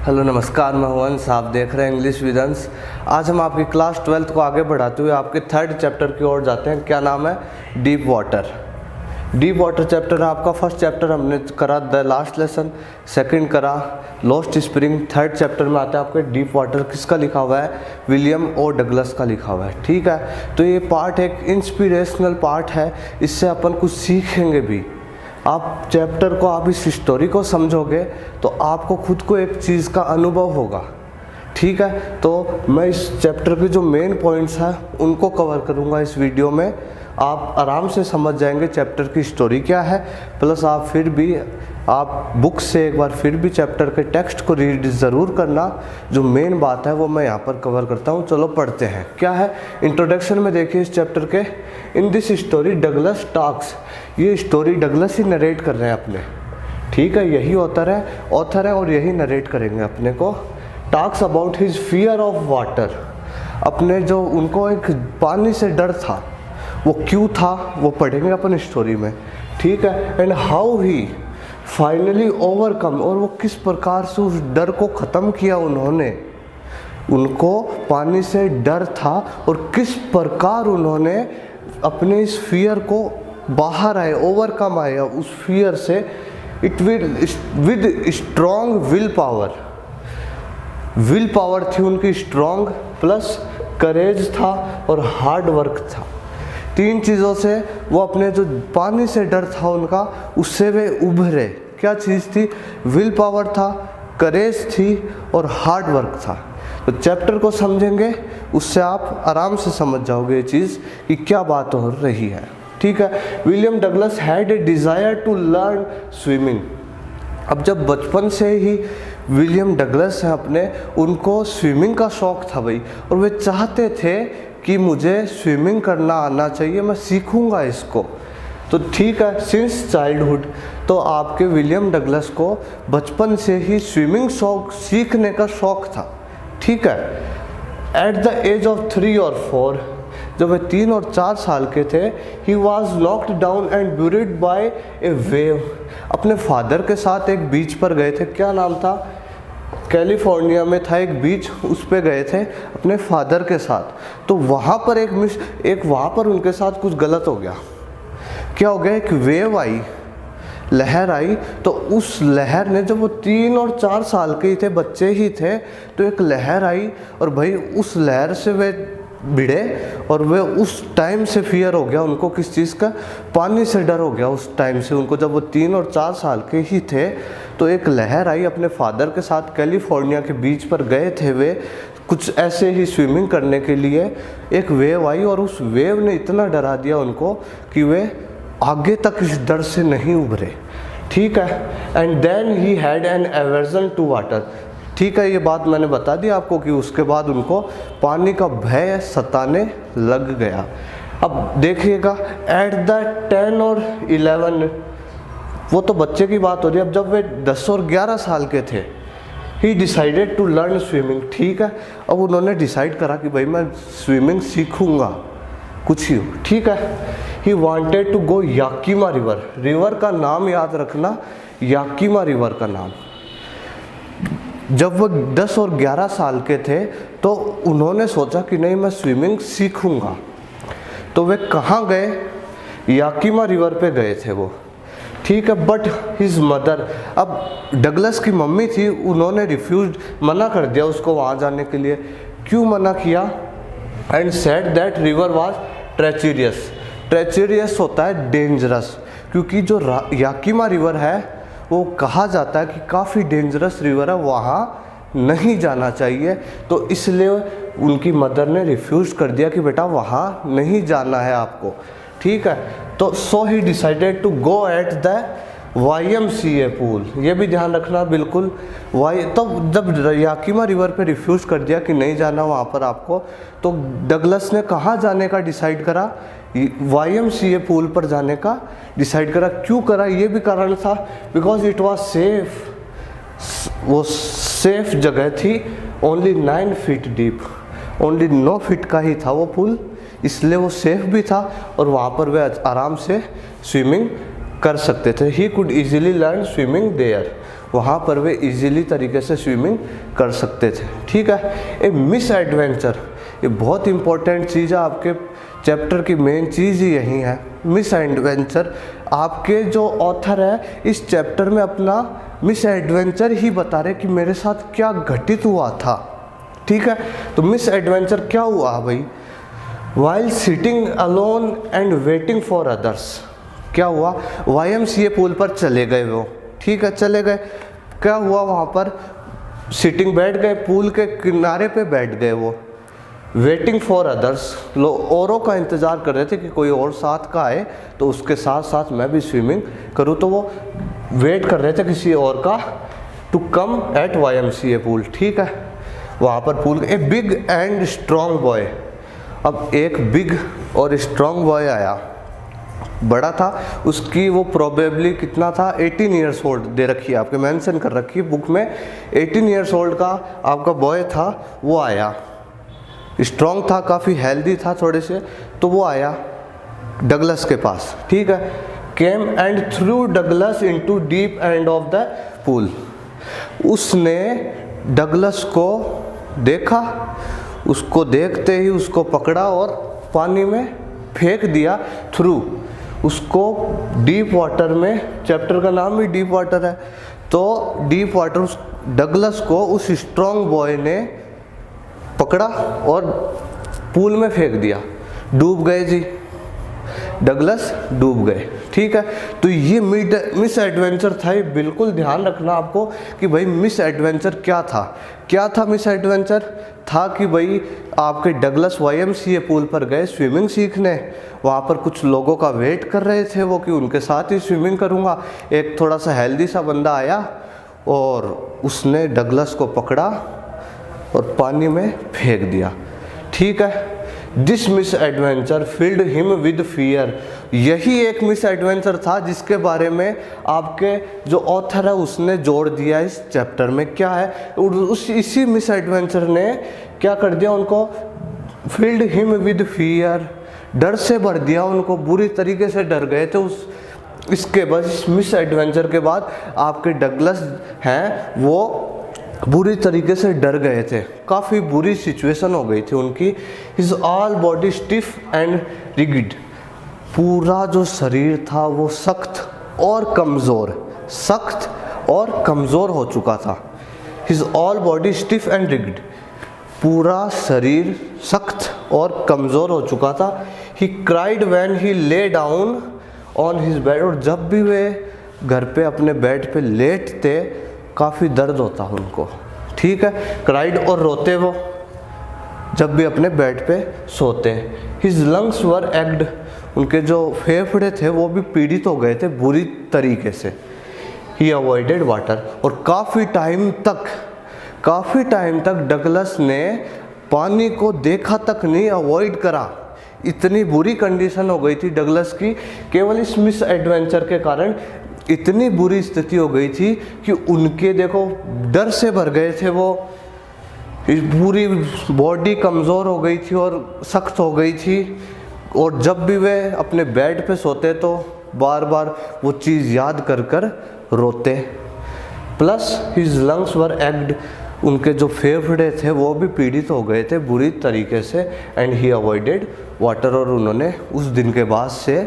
Hello नमस्कार, मैं हूं अंश। आप देख रहे हैं इंग्लिश विद अंश। आज हम आपकी क्लास 12th को आगे बढ़ाते हुए आपके 3rd चैप्टर की ओर जाते हैं। क्या नाम है? Deep water. Deep water chapter है आपका। फर्स्ट चैप्टर हमने करा द लास्ट लेसन, सेकंड करा लॉस्ट स्प्रिंग, 3rd चैप्टर में आता है आपके डीप वाटर। किसका लिखा हुआ है? विलियम ओ डगलस का लिखा हुआ है। ठीक है, तो ये पार्ट एक इंस्पिरेशनल पार्ट है, इससे अपन कुछ सीखेंगे भी। आप चैप्टर को, आप इस स्टोरी को समझोगे तो आपको खुद को एक चीज़ का अनुभव होगा। ठीक है, तो मैं इस चैप्टर के जो मेन पॉइंट्स हैं उनको कवर करूंगा इस वीडियो में। आप आराम से समझ जाएंगे चैप्टर की स्टोरी क्या है, प्लस आप फिर भी आप बुक से एक बार फिर भी चैप्टर के टेक्स्ट को रीड ज़रूर करना। जो मेन बात है वो मैं यहाँ पर कवर करता हूँ। चलो पढ़ते हैं। क्या है इंट्रोडक्शन में? देखिए इस चैप्टर के, in this story Douglas talks. ये स्टोरी डगलस ही नरेट कर रहे हैं अपने। ठीक है, यही ऑथर है और यही नरेट करेंगे अपने को। Talks about his fear of water. अपने जो उनको एक पानी से डर था, वो क्यों था वो पढ़ेंगे अपन स्टोरी में। ठीक है, and how he finally overcome, और वो किस प्रकार से उस डर को ख़त्म किया उन्होंने। उनको पानी से डर था और किस प्रकार उन्होंने अपने इस फियर को बाहर आए, ओवरकम आए उस फियर से। It with strong will power थी उनकी स्ट्रॉन्ग, प्लस करेज था और हार्ड वर्क था। तीन चीज़ों से वो अपने जो पानी से डर था उनका, उससे वे उभरे। क्या चीज़ थी? विल पावर था, करेज थी और हार्ड वर्क था। तो चैप्टर को समझेंगे, उससे आप आराम से समझ जाओगे ये चीज़ कि क्या बात हो रही है। ठीक है, William Douglas had a desire to learn swimming. अब जब बचपन से ही विलियम डगलस हैं अपने, उनको स्विमिंग का शौक़ था भाई, और वे चाहते थे कि मुझे स्विमिंग करना आना चाहिए, मैं सीखूंगा इसको। तो ठीक है, सिंस चाइल्डहुड, तो आपके विलियम डगलस को बचपन से ही स्विमिंग सीखने का शौक़ था। ठीक है, एट द एज ऑफ 3 और 4, जब वे 3 और 4 साल के थे, he was knocked down and buried by a wave. अपने फादर के साथ एक बीच पर गए थे। क्या नाम था? कैलिफोर्निया में था एक बीच, उस पे गए थे अपने फादर के साथ। तो वहाँ पर वहाँ पर उनके साथ कुछ गलत हो गया। क्या हो गया? एक वेव आई, लहर आई। तो उस लहर ने, जब वो 3 और 4 साल के ही थे, बच्चे ही थे, तो एक लहर आई और भाई उस लहर से वे भिड़े और वे उस टाइम से फियर हो गया उनको। किस चीज़ का? पानी से डर हो गया उस टाइम से उनको। जब वो 3 और 4 साल के ही थे, तो एक लहर आई। अपने फादर के साथ कैलिफोर्निया के बीच पर गए थे वे, कुछ ऐसे ही स्विमिंग करने के लिए। एक वेव आई और उस वेव ने इतना डरा दिया उनको कि वे आगे तक इस डर से नहीं उभरे। ठीक है, and then he had an aversion to water. ठीक है, ये बात मैंने बता दी आपको कि उसके बाद उनको पानी का भय सताने लग गया। अब देखिएगा, एट द 10 और 11, वो तो बच्चे की बात हो रही है। अब जब वे 10 और 11 साल के थे, he decided to learn swimming. ठीक है, अब उन्होंने डिसाइड करा कि भाई मैं स्विमिंग सीखूंगा, कुछ ही हो। ठीक है, he wanted to go Yakima river. River का नाम याद रखना, याकीमा रिवर का नाम। जब वो 10 और 11 साल के थे, तो उन्होंने सोचा कि नहीं, मैं स्विमिंग सीखूंगा। तो वे कहाँ गए? याकीमा रिवर पे गए थे वो। ठीक है, बट हिज मदर, अब डगलस की मम्मी थी, उन्होंने रिफ्यूज, मना कर दिया उसको वहाँ जाने के लिए। क्यों मना किया? And said that river was treacherous. Treacherous होता है डेंजरस, क्योंकि जो याकीमा रिवर है वो कहा जाता है कि काफ़ी डेंजरस रिवर है, वहाँ नहीं जाना चाहिए। तो इसलिए उनकी मदर ने रिफ्यूज़ कर दिया कि बेटा वहाँ नहीं जाना है आपको। ठीक है, तो so he decided to go at the YMCA pool. ये भी ध्यान रखना बिल्कुल। तो जब याकीमा रिवर पे रिफ्यूज़ कर दिया कि नहीं जाना वहाँ पर आपको, तो डगलस ने कहाँ जाने का डिसाइड करा? YMCA पूल पर जाने का डिसाइड करा। क्यों करा? ये भी कारण था, बिकॉज इट वाज सेफ। वो सेफ जगह थी, only 9 feet deep, only 9 feet का ही था वो पूल, इसलिए वो सेफ भी था और वहाँ पर वे आराम से स्विमिंग कर सकते थे। He could easily learn swimming there. वहाँ पर वे इजीली तरीके से स्विमिंग कर सकते थे। ठीक है, ए मिस एडवेंचर, ये बहुत इंपॉर्टेंट चीज़ है, आपके चैप्टर की मेन चीज़ ही यही है। मिस एडवेंचर, आपके जो ऑथर है इस चैप्टर में अपना मिस एडवेंचर ही बता रहे कि मेरे साथ क्या घटित हुआ था। ठीक है, तो मिस एडवेंचर क्या हुआ भाई? While sitting alone and waiting for others, क्या हुआ? YMCA पूल पर चले गए वो। ठीक है, चले गए, क्या हुआ वहाँ पर? सिटिंग बैठ गए, पूल के किनारे पे बैठ गए वो। वेटिंग फॉर अदर्स, लोग औरों का इंतज़ार कर रहे थे कि कोई और साथ का आए तो उसके साथ साथ मैं भी स्विमिंग करूँ, तो वो वेट कर रहे थे किसी और का to come at YMCA pool. ठीक है, वहाँ पर pool, a big and strong boy, अब एक बिग और स्ट्रॉन्ग बॉय आया, बड़ा था, उसकी वो प्रोबेबली कितना था, 18 ईयर्स ओल्ड दे रखी है, आपके मेंशन कर रखी है बुक में, 18 ईयर्स ओल्ड का आपका बॉय था, वो आया, स्ट्रॉन्ग था, काफ़ी हेल्दी था थोड़े से, तो वो आया डगलस के पास। ठीक है, came and through Douglas into deep end of the pool, उसने डगलस को देखा, उसको देखते ही उसको पकड़ा और पानी में फेंक दिया, थ्रू, उसको डीप वाटर में, चैप्टर का नाम भी डीप वाटर है, तो डीप वाटर, उस डगलस को उस स्ट्रॉन्ग बॉय ने पकड़ा और पूल में फेंक दिया, डूब गए जी, डगलस डूब गए। ठीक है, तो ये मिस एडवेंचर था, ये बिल्कुल ध्यान रखना आपको कि भाई मिस एडवेंचर क्या था। क्या था मिस एडवेंचर? था कि भाई आपके डगलस YMCA पूल पर गए स्विमिंग सीखने, वहाँ पर कुछ लोगों का वेट कर रहे थे वो कि उनके साथ ही स्विमिंग करूँगा, एक थोड़ा सा हेल्दी सा बंदा आया और उसने डगलस को पकड़ा और पानी में फेंक दिया। ठीक है, this miss adventure field him with fear, यही एक मिस एडवेंचर था जिसके बारे में आपके जो ऑथर है उसने जोड़ दिया इस चैप्टर में। क्या है, इसी मिस एडवेंचर ने क्या कर दिया, उनको फिल्ड हिम विद फियर, डर से भर दिया उनको, बुरी तरीके से डर गए थे इसके बाद, इस मिस एडवेंचर के बाद आपके डगलस हैं वो बुरी तरीके से डर गए थे, काफ़ी बुरी सिचुएशन हो गई थी उनकी। His all body stiff and rigid, पूरा जो शरीर था वो सख्त और कमज़ोर हो चुका था। His all body stiff and rigid, पूरा शरीर सख्त और कमज़ोर हो चुका था। He cried when he lay down on his bed, और जब भी वे घर पे अपने बेड पे लेटते काफ़ी दर्द होता उनको। ठीक है, क्राइड और रोते वो जब भी अपने बेड पे सोते। हिज लंग्स वर एक्ड, उनके जो फेफड़े थे वो भी पीड़ित हो गए थे बुरी तरीके से। ही अवॉइडेड वाटर, और काफ़ी टाइम तक डगलस ने पानी को देखा तक नहीं, अवॉइड करा, इतनी बुरी कंडीशन हो गई थी डगलस की, केवल इस मिस एडवेंचर के कारण इतनी बुरी स्थिति हो गई थी कि उनके देखो डर से भर गए थे वो, पूरी बॉडी कमज़ोर हो गई थी और सख्त हो गई थी, और जब भी वे अपने बेड पे सोते तो बार बार वो चीज़ याद कर रोते। प्लस हिज लंग्स वर एक्ड, उनके जो फेफड़े थे वो भी पीड़ित हो गए थे बुरी तरीके से। एंड ही अवॉइडेड वाटर, और उन्होंने उस दिन के बाद से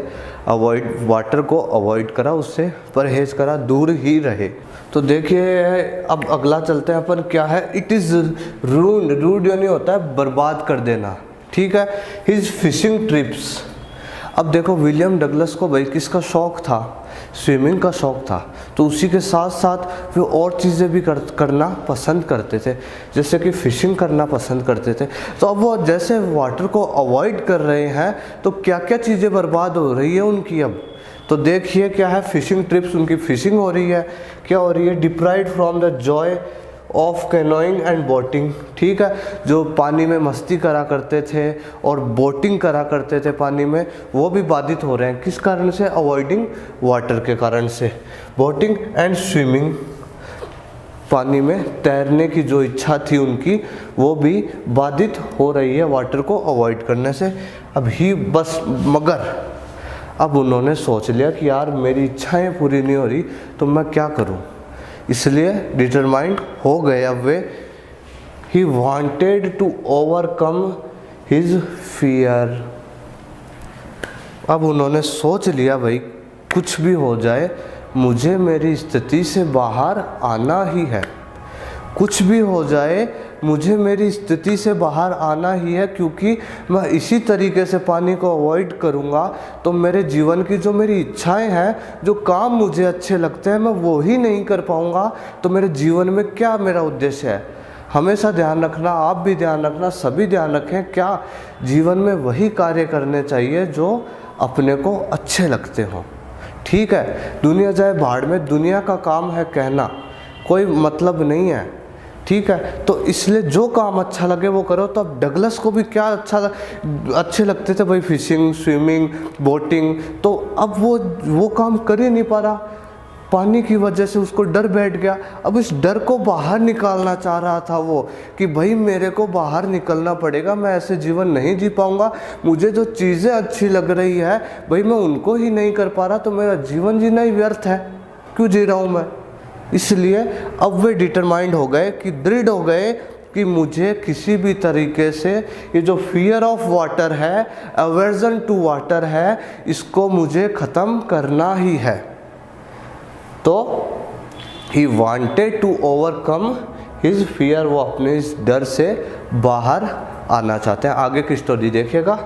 वाटर को अवॉइड करा, उससे परहेज करा, दूर ही रहे। तो देखिए अब अगला चलते हैं अपन, क्या है, इट इज़ रूड यानी होता है बर्बाद कर देना। ठीक है, हिज फिशिंग ट्रिप्स, अब देखो विलियम डगलस को भाई किसका शौक़ था, स्विमिंग का शौक़ था, तो उसी के साथ साथ वे और चीज़ें भी करना पसंद करते थे, जैसे कि फ़िशिंग करना पसंद करते थे। तो अब वो जैसे वाटर को अवॉइड कर रहे हैं तो क्या क्या चीज़ें बर्बाद हो रही है उनकी। अब तो देखिए क्या है, फ़िशिंग ट्रिप्स, उनकी फ़िशिंग हो रही है, क्या हो रही है, deprived from the Joy of canoeing and boating. ठीक है, जो पानी में मस्ती करा करते थे और बोटिंग करा करते थे पानी में, वो भी बाधित हो रहे हैं, किस कारण से, अवॉइडिंग वाटर के कारण से। बोटिंग एंड स्विमिंग, पानी में तैरने की जो इच्छा थी उनकी वो भी बाधित हो रही है वाटर को अवॉइड करने से। मगर अब उन्होंने सोच लिया कि यार मेरी इच्छाएं पूरी नहीं हो रही तो मैं क्या करूं, इसलिए डिटरमाइंड हो गए अब वे। He wanted to overcome his fear. अब उन्होंने सोच लिया भाई कुछ भी हो जाए मुझे मेरी स्थिति से बाहर आना ही है, कुछ भी हो जाए मुझे मेरी स्थिति से बाहर आना ही है, क्योंकि मैं इसी तरीके से पानी को अवॉइड करूँगा तो मेरे जीवन की जो मेरी इच्छाएं हैं, जो काम मुझे अच्छे लगते हैं, मैं वो ही नहीं कर पाऊँगा तो मेरे जीवन में क्या मेरा उद्देश्य है। हमेशा ध्यान रखना, आप भी ध्यान रखना, सभी ध्यान रखें, क्या जीवन में वही कार्य करने चाहिए जो अपने को अच्छे लगते हों। ठीक है, दुनिया जाए भाड़ में, दुनिया का काम है कहना, कोई मतलब नहीं है। ठीक है, तो इसलिए जो काम अच्छा लगे वो करो। तो अब डगलस को भी क्या अच्छे लगते थे भाई, फिशिंग, स्विमिंग, बोटिंग, तो अब वो काम कर ही नहीं पा रहा, पानी की वजह से उसको डर बैठ गया। अब इस डर को बाहर निकालना चाह रहा था वो, कि भाई मेरे को बाहर निकलना पड़ेगा, मैं ऐसे जीवन नहीं जी पाऊंगा, मुझे जो चीज़ें अच्छी लग रही है भाई मैं उनको ही नहीं कर पा रहा तो मेरा जीवन जीना ही व्यर्थ है, क्यों जी रहा हूँ मैं। इसलिए अब वे डिटरमाइंड हो गए, कि दृढ़ हो गए कि मुझे किसी भी तरीके से ये जो फियर ऑफ वाटर है, अवर्जन टू वाटर है, इसको मुझे ख़त्म करना ही है। तो he wanted to overcome his fear, वो अपने इस डर से बाहर आना चाहते हैं। आगे की स्टोरी देखिएगा।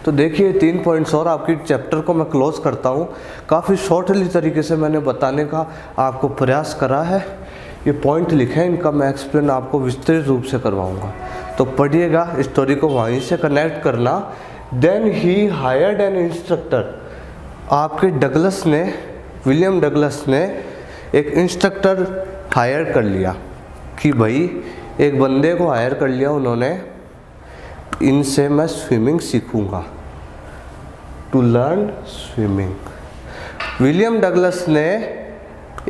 तो देखिए 3 पॉइंट्स और आपकी चैप्टर को मैं क्लोज करता हूँ। काफ़ी शॉर्टली तरीके से मैंने बताने का आपको प्रयास करा है। ये पॉइंट लिखे हैं, इनका मैं एक्सप्लेन आपको विस्तृत रूप से करवाऊँगा, तो पढ़िएगा, स्टोरी को वहीं से कनेक्ट करना। Then he hired an instructor. आपके डगलस ने, विलियम डगलस ने एक इंस्ट्रक्टर हायर कर लिया, कि भाई एक बंदे को हायर कर लिया उन्होंने, इनसे मैं स्विमिंग सीखूंगा, to learn swimming. William Douglas ने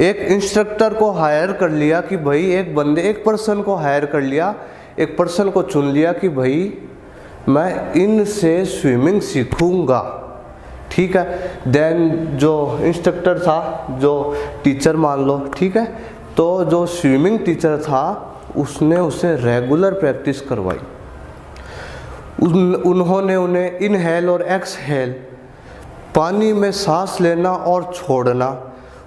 एक इंस्ट्रक्टर को हायर कर लिया, कि भाई एक पर्सन को हायर कर लिया, एक पर्सन को चुन लिया कि भाई मैं इनसे स्विमिंग सीखूंगा। ठीक है, देन जो इंस्ट्रक्टर था, जो टीचर मान लो, ठीक है, तो जो स्विमिंग टीचर था उसने उसे रेगुलर प्रैक्टिस करवाई। उन्होंने उन्हें इनहेल और एक्सहेल, पानी में सांस लेना और छोड़ना,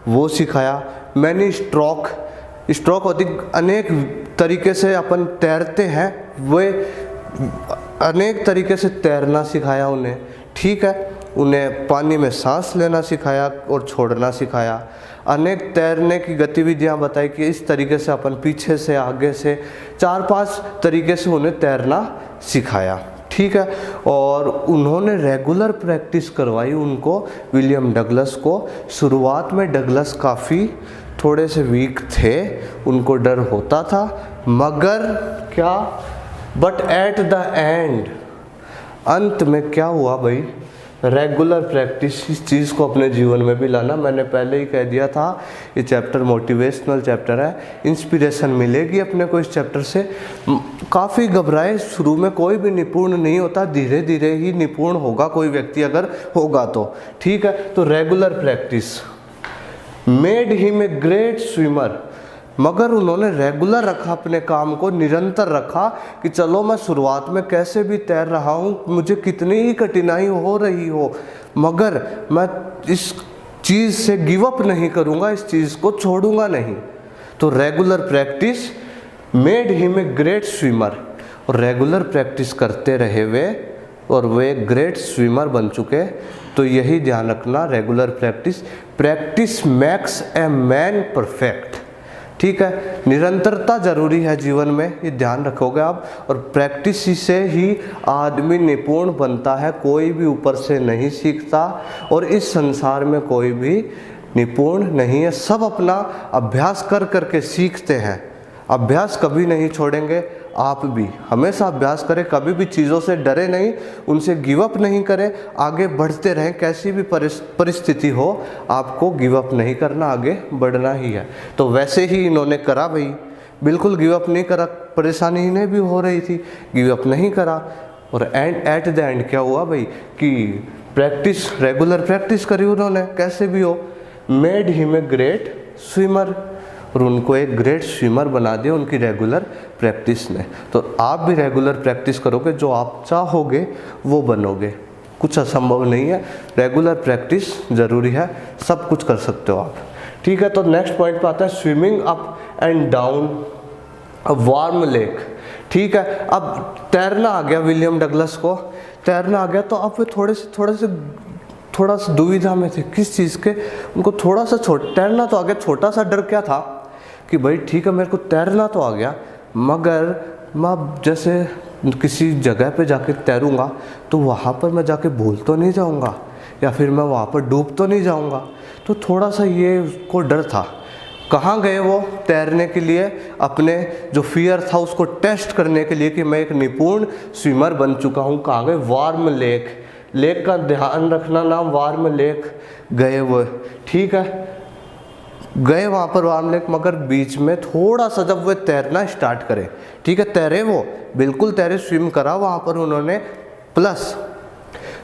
वो सिखाया। मैंने स्ट्रोक अनेक तरीके से अपन तैरते हैं, वे अनेक तरीके से तैरना सिखाया उन्हें। ठीक है, उन्हें पानी में सांस लेना सिखाया और छोड़ना सिखाया। अनेक तैरने की गतिविधियां बताई कि इस तरीके से अपन पीछे से, आगे से, 4-5 तरीके से उन्हें तैरना सिखाया। ठीक है, और उन्होंने रेगुलर प्रैक्टिस करवाई उनको, विलियम डगलस को। शुरुआत में डगलस काफ़ी थोड़े से वीक थे, उनको डर होता था, मगर क्या, बट एट द एंड, अंत में क्या हुआ भाई, रेगुलर प्रैक्टिस, इस चीज़ को अपने जीवन में भी लाना। मैंने पहले ही कह दिया था ये चैप्टर मोटिवेशनल चैप्टर है, इंस्पिरेशन मिलेगी अपने को इस चैप्टर से। काफ़ी घबराए, शुरू में कोई भी निपुण नहीं होता, धीरे धीरे ही निपुण होगा कोई व्यक्ति अगर होगा तो। ठीक है, तो regular practice made him a great swimmer, मगर उन्होंने रेगुलर रखा अपने काम को, निरंतर रखा कि चलो मैं शुरुआत में कैसे भी तैर रहा हूँ, मुझे कितनी ही कठिनाई हो रही हो, मगर मैं इस चीज़ से गिव अप नहीं करूँगा, इस चीज़ को छोड़ूंगा नहीं। तो regular practice made him a great swimmer, और रेगुलर प्रैक्टिस करते रहे वे और वे ग्रेट स्विमर बन चुके। तो यही ध्यान रखना, regular practice max a man perfect. ठीक है, निरंतरता जरूरी है जीवन में, ये ध्यान रखोगे आप, और प्रैक्टिस से ही आदमी निपुण बनता है, कोई भी ऊपर से नहीं सीखता, और इस संसार में कोई भी निपुण नहीं है, सब अपना अभ्यास कर करके सीखते हैं। अभ्यास कभी नहीं छोड़ेंगे, आप भी हमेशा अभ्यास करें, कभी भी चीज़ों से डरे नहीं, उनसे गिव अप नहीं करें, आगे बढ़ते रहें, कैसी भी परिस्थिति हो आपको गिव अप नहीं करना, आगे बढ़ना ही है। तो वैसे ही इन्होंने करा भाई, बिल्कुल गिव अप नहीं करा, परेशानी इन्हें भी हो रही थी, गिव अप नहीं करा, और एट द एंड क्या हुआ भाई कि प्रैक्टिस, रेगुलर प्रैक्टिस करी उन्होंने कैसे भी हो, made him a great swimmer, और उनको एक ग्रेट स्विमर बना दिया उनकी रेगुलर प्रैक्टिस ने। तो आप भी रेगुलर प्रैक्टिस करोगे, जो आप चाहोगे वो बनोगे, कुछ असंभव नहीं है, रेगुलर प्रैक्टिस ज़रूरी है, सब कुछ कर सकते हो आप। ठीक है, तो नेक्स्ट पॉइंट पे आता है swimming up and down a warm lake. ठीक है, अब तैरना आ गया, विलियम डगलस को तैरना आ गया, तो अब वे थोड़ा सा दुविधा में थे, किस चीज़ के, उनको थोड़ा सा तैरना तो आ गया, छोटा सा डर क्या था कि भाई ठीक है मेरे को तैरना तो आ गया, मगर मैं जैसे किसी जगह पे जाके तैरूंगा तो वहाँ पर मैं जाके भूल तो नहीं जाऊँगा, या फिर मैं वहाँ पर डूब तो नहीं जाऊँगा, तो थोड़ा सा ये उसको डर था। कहाँ गए वो तैरने के लिए, अपने जो फियर था उसको टेस्ट करने के लिए कि मैं एक निपुण स्विमर बन चुका हूँ। कहाँ गए, वार्म लेक, लेक का ध्यान रखना, नाम वार्म लेक गए वो। ठीक है, गए वहाँ पर वार्म लेक, मगर बीच में थोड़ा सा जब वे तैरना स्टार्ट करे, ठीक है तैरे, वो बिल्कुल तैरे, स्विम करा वहाँ पर उन्होंने, प्लस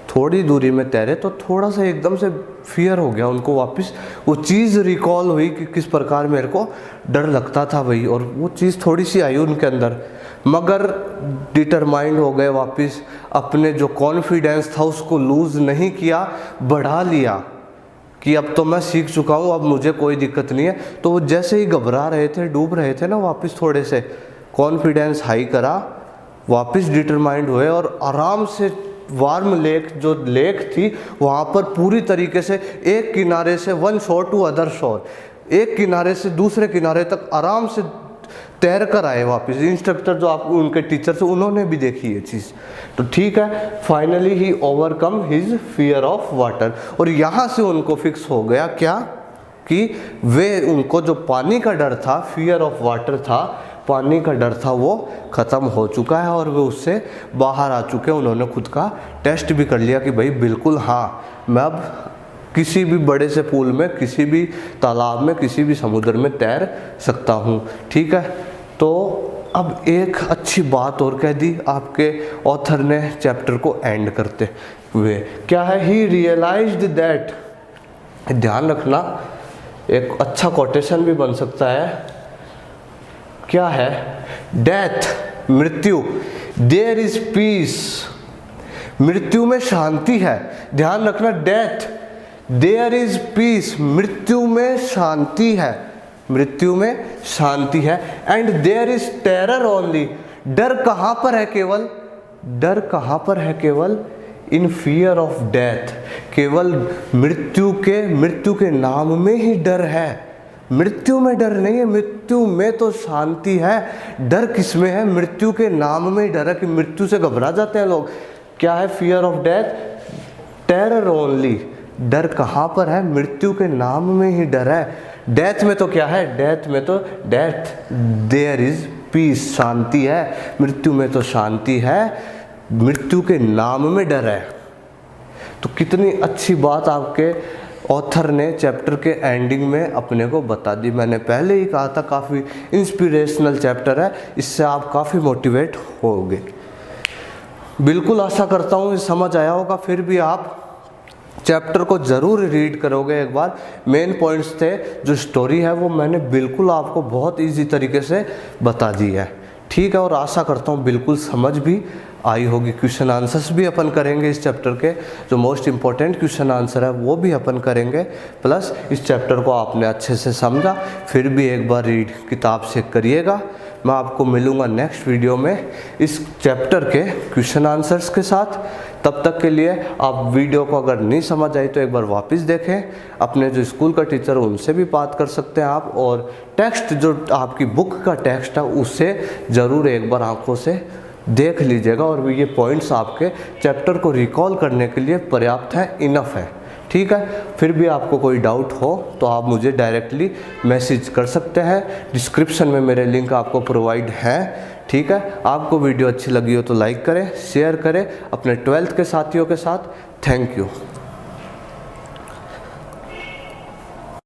थोड़ी दूरी में तैरे तो थोड़ा सा एकदम से फियर हो गया उनको, वापस वो चीज़ रिकॉल हुई कि किस प्रकार मेरे को डर लगता था भाई, और वो चीज़ थोड़ी सी आई उनके अंदर, मगर डिटरमाइंड हो गए वापस, अपने जो कॉन्फिडेंस था उसको लूज़ नहीं किया, बढ़ा लिया कि अब तो मैं सीख चुका हूँ, अब मुझे कोई दिक्कत नहीं है। तो वो जैसे ही घबरा रहे थे, डूब रहे थे ना, वापस थोड़े से कॉन्फिडेंस हाई करा, वापस डिटरमाइंड हुए और आराम से वार्म लेक जो लेक थी वहाँ पर पूरी तरीके से एक किनारे से वन शोर टू अदर शोर, एक किनारे से दूसरे किनारे तक आराम से तैर कर आए वापस। इंस्ट्रक्टर जो आपको उनके टीचर से उन्होंने भी देखी ये चीज़। तो ठीक है, finally he overcome his fear of water, और यहाँ से उनको फिक्स हो गया क्या कि वे, उनको जो पानी का डर था, फियर ऑफ वाटर था, पानी का डर था, वो ख़त्म हो चुका है और वे उससे बाहर आ चुके हैं। उन्होंने खुद का टेस्ट भी कर लिया कि भाई बिल्कुल हाँ, मैं अब किसी भी बड़े से पूल में, किसी भी तालाब में, किसी भी समुद्र में तैर सकता हूँ। ठीक है, तो अब एक अच्छी बात और कह दी आपके ऑथर ने चैप्टर को एंड करते हुए, क्या है, ही रियलाइज्ड दैट, ध्यान रखना एक अच्छा कोटेशन भी बन सकता है, क्या है, डेथ, मृत्यु, देयर इज पीस, मृत्यु में शांति है, ध्यान रखना, डेथ, देयर इज पीस, मृत्यु में शांति है, मृत्यु में शांति है, and there is terror only, डर कहाँ पर है केवल, डर कहाँ पर है केवल, इन फियर ऑफ डेथ, केवल मृत्यु के नाम में ही डर है, मृत्यु में डर नहीं है, मृत्यु में तो शांति है, डर किस में है, मृत्यु के नाम में ही डर है कि मृत्यु से घबरा जाते हैं लोग। क्या है, fear of death, terror only, डर कहाँ पर है, मृत्यु के नाम में ही डर है। डेथ में तो क्या है, डेथ में तो डेथ, देयर इज पीस, शांति है, मृत्यु में तो शांति है, मृत्यु के नाम में डर है। तो कितनी अच्छी बात आपके ऑथर ने चैप्टर के एंडिंग में अपने को बता दी। मैंने पहले ही कहा था काफ़ी इंस्पिरेशनल चैप्टर है, इससे आप काफ़ी मोटिवेट होगे। बिल्कुल आशा करता हूँ समझ आया होगा। फिर भी आप चैप्टर को ज़रूर रीड करोगे एक बार। मेन पॉइंट्स थे, जो स्टोरी है वो मैंने बिल्कुल आपको बहुत इजी तरीके से बता दी है। ठीक है, और आशा करता हूँ बिल्कुल समझ भी आई होगी। क्वेश्चन आंसर्स भी अपन करेंगे इस चैप्टर के, जो मोस्ट इम्पॉर्टेंट क्वेश्चन आंसर है वो भी अपन करेंगे। प्लस इस चैप्टर को आपने अच्छे से समझा, फिर भी एक बार रीड किताब से करिएगा। मैं आपको मिलूँगा नेक्स्ट वीडियो में इस चैप्टर के क्वेश्चन आंसर्स के साथ। तब तक के लिए आप वीडियो को अगर नहीं समझ आई तो एक बार वापस देखें, अपने जो स्कूल का टीचर है उनसे भी बात कर सकते हैं आप, और टेक्स्ट जो आपकी बुक का टेक्स्ट है उससे ज़रूर एक बार आंखों से देख लीजिएगा, और ये पॉइंट्स आपके चैप्टर को रिकॉल करने के लिए पर्याप्त है, इनफ है। ठीक है, फिर भी आपको कोई डाउट हो तो आप मुझे डायरेक्टली मैसेज कर सकते हैं। डिस्क्रिप्शन में मेरे लिंक आपको प्रोवाइड हैं। ठीक है, आपको वीडियो अच्छी लगी हो तो लाइक करें, शेयर करें अपने 12th के साथियों के साथ। Thank you.